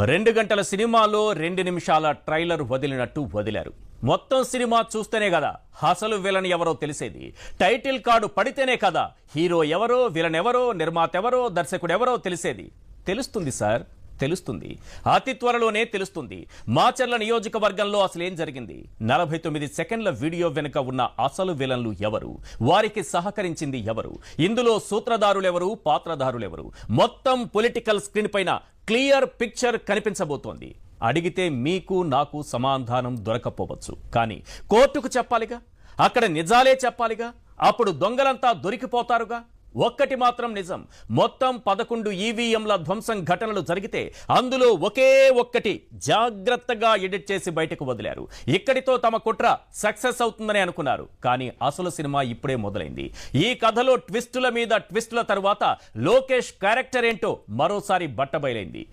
2 గంటల సినిమాలో 2 నిమిషాల ట్రైలర్ వదిలినట్టు వదిలారు. మొత్తం సినిమా చూస్తేనే కదా అసలు విలన్ ఎవరో తెలిసేది. టైటిల్ కార్డు పడితేనే కదా హీరో ఎవరో, విలన్ ఎవరో, నిర్మాత ఎవరో, దర్శకుడు ఎవరో తెలిసేది. తెలుస్తుంది సార్, తెలుస్తుంది. అతి త్వరలోనే తెలుస్తుంది. మాచర్ల నియోజకవర్గంలో అసలేం జరిగింది, 49 సెకండ్ల వీడియో వెనుక ఉన్న అసలు విలన్లు ఎవరు, వారికి సహకరించింది ఎవరు, ఇందులో సూత్రధారులెవరు, పాత్రధారులెవరు, మొత్తం పొలిటికల్ స్క్రీన్ పైన క్లియర్ పిక్చర్ కనిపించబోతోంది. అడిగితే మీకు నాకు సమాధానం దొరకపోవచ్చు, కానీ కోర్టుకు చెప్పాలిగా, అక్కడ నిజాలే చెప్పాలిగా, అప్పుడు దొంగలంతా దొరికిపోతారుగా. ఒక్కటి మాత్రం నిజం, మొత్తం 11 ఈవీఎంల ధ్వంసం ఘటనలు జరిగితే అందులో ఒకే ఒక్కటి జాగ్రత్తగా ఎడిట్ చేసి బయటకు వదిలారు. ఇక్కడితో తమ కుట్ర సక్సెస్ అవుతుందని అనుకున్నారు, కానీ అసలు సినిమా ఇప్పుడే మొదలైంది. ఈ కథలో ట్విస్టుల మీద ట్విస్టుల తరువాత లోకేష్ క్యారెక్టర్ ఏంటో మరోసారి బట్టబయలైంది.